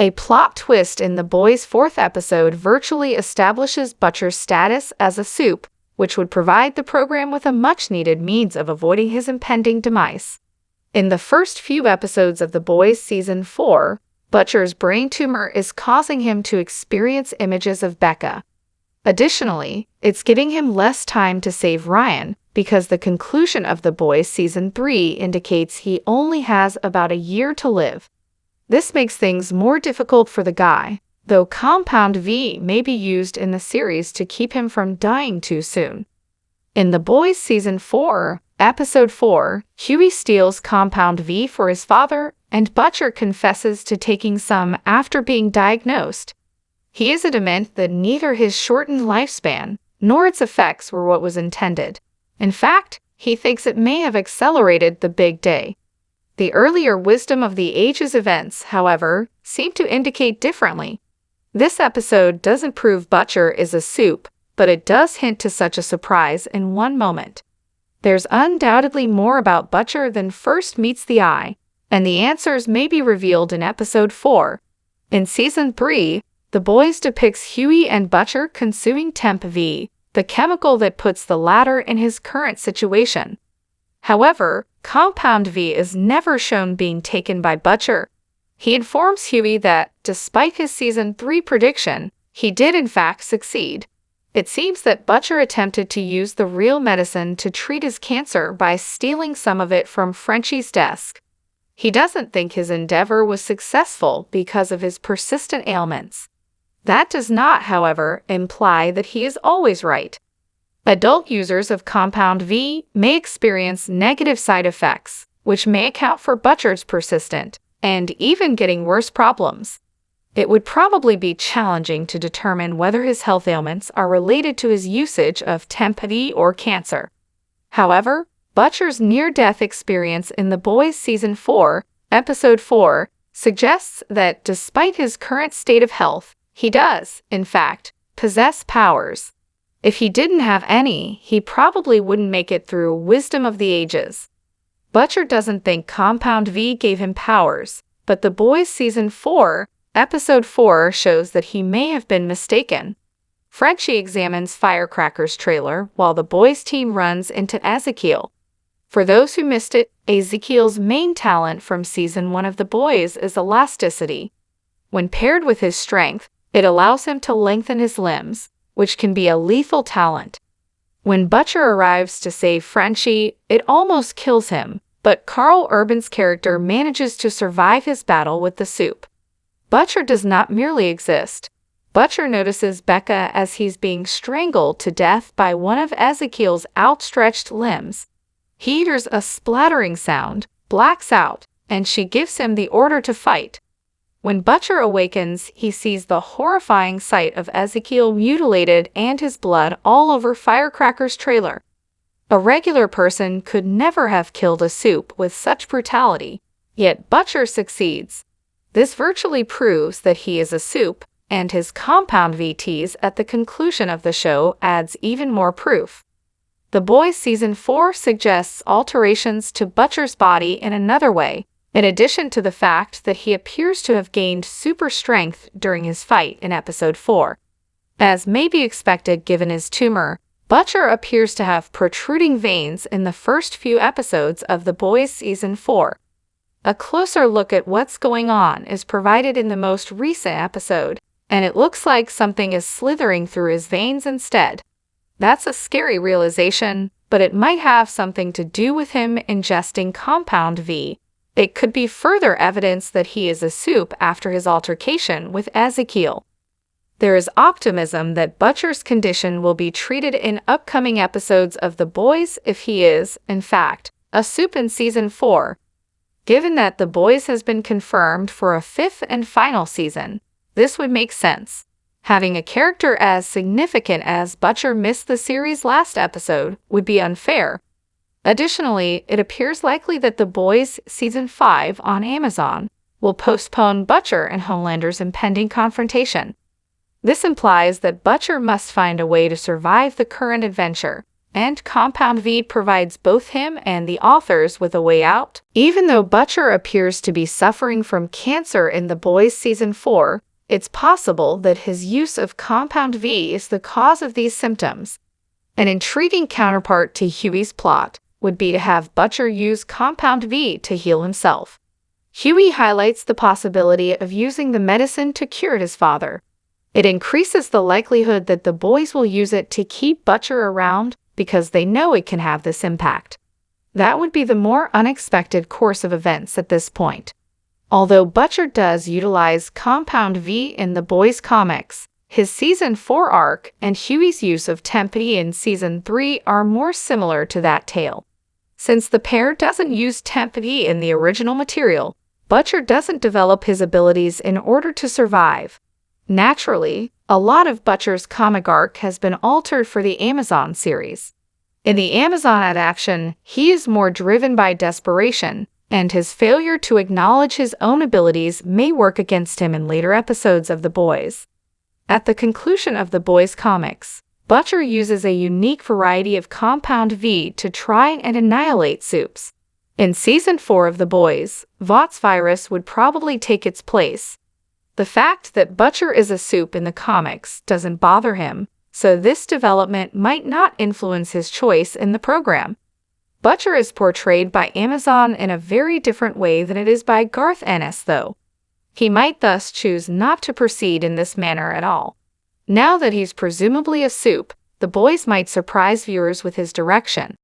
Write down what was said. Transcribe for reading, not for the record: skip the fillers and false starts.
A plot twist in The Boys' fourth episode virtually establishes Butcher's status as a soup, which would provide the program with a much-needed means of avoiding his impending demise. In the first few episodes of The Boys Season 4, Butcher's brain tumor is causing him to experience images of Becca. Additionally, it's giving him less time to save Ryan because the conclusion of The Boys Season 3 indicates he only has about a year to live. This makes things more difficult for the guy, though Compound V may be used in the series to keep him from dying too soon. In The Boys Season 4, Episode 4, Huey steals Compound V for his father, and Butcher confesses to taking some after being diagnosed. He is adamant that neither his shortened lifespan nor its effects were what was intended. In fact, he thinks it may have accelerated the big day. The earlier wisdom of the age's events, however, seem to indicate differently. This episode doesn't prove Butcher is a soup, but it does hint to such a surprise in one moment. There's undoubtedly more about Butcher than first meets the eye, and the answers may be revealed in Episode 4. In Season 3, The Boys depicts Huey and Butcher consuming Temp V, the chemical that puts the latter in his current situation. However, Compound V is never shown being taken by Butcher. He informs Huey that, despite his Season 3 prediction, he did in fact succeed. It seems that Butcher attempted to use the real medicine to treat his cancer by stealing some of it from Frenchie's desk. He doesn't think his endeavor was successful because of his persistent ailments. That does not, however, imply that he is always right. Adult users of Compound V may experience negative side effects, which may account for Butcher's persistent and even getting worse problems. It would probably be challenging to determine whether his health ailments are related to his usage of Temp V or cancer. However, Butcher's near-death experience in The Boys Season 4, Episode 4, suggests that despite his current state of health, he does, in fact, possess powers. If he didn't have any, he probably wouldn't make it through Wisdom of the Ages. Butcher doesn't think Compound V gave him powers, but The Boys Season 4, Episode 4 shows that he may have been mistaken. Frenchie examines Firecracker's trailer while the boys' team runs into Ezekiel. For those who missed it, Ezekiel's main talent from Season 1 of The Boys is elasticity. When paired with his strength, it allows him to lengthen his limbs, which can be a lethal talent. When Butcher arrives to save Frenchie, it almost kills him, but Carl Urban's character manages to survive his battle with the soup. Butcher does not merely exist. Butcher notices Becca as he's being strangled to death by one of Ezekiel's outstretched limbs. He hears a splattering sound, blacks out, and she gives him the order to fight. When Butcher awakens, he sees the horrifying sight of Ezekiel mutilated and his blood all over Firecracker's trailer. A regular person could never have killed a soup with such brutality, yet Butcher succeeds. This virtually proves that he is a soup, and his Compound V tease at the conclusion of the show adds even more proof. The Boys Season 4 suggests alterations to Butcher's body in another way, in addition to the fact that he appears to have gained super strength during his fight in Episode 4. As may be expected given his tumor, Butcher appears to have protruding veins in the first few episodes of The Boys Season 4. A closer look at what's going on is provided in the most recent episode, and it looks like something is slithering through his veins instead. That's a scary realization, but it might have something to do with him ingesting Compound V. It could be further evidence that he is a soup after his altercation with Ezekiel. There is optimism that Butcher's condition will be treated in upcoming episodes of The Boys if he is, in fact, a soup in Season 4. Given that The Boys has been confirmed for a fifth and final season, this would make sense. Having a character as significant as Butcher missed the series' last episode would be unfair. Additionally, it appears likely that The Boys Season 5 on Amazon will postpone Butcher and Homelander's impending confrontation. This implies that Butcher must find a way to survive the current adventure, and Compound V provides both him and the authors with a way out. Even though Butcher appears to be suffering from cancer in The Boys Season 4, it's possible that his use of Compound V is the cause of these symptoms. An intriguing counterpart to Huey's plot would be to have Butcher use Compound V to heal himself. Huey highlights the possibility of using the medicine to cure his father. It increases the likelihood that the boys will use it to keep Butcher around because they know it can have this impact. That would be the more unexpected course of events at this point. Although Butcher does utilize Compound V in the boys' comics, his Season 4 arc and Huey's use of Tempe in Season 3 are more similar to that tale. Since the pair doesn't use Tempe in the original material, Butcher doesn't develop his abilities in order to survive. Naturally, a lot of Butcher's comic arc has been altered for the Amazon series. In the Amazon adaptation, he is more driven by desperation, and his failure to acknowledge his own abilities may work against him in later episodes of The Boys. At the conclusion of The Boys comics, Butcher uses a unique variety of Compound V to try and annihilate Soups. In Season 4 of The Boys, Vought's virus would probably take its place. The fact that Butcher is a Soup in the comics doesn't bother him, so this development might not influence his choice in the program. Butcher is portrayed by Amazon in a very different way than it is by Garth Ennis, though. He might thus choose not to proceed in this manner at all. Now that he's presumably a Soup, The Boys might surprise viewers with his direction.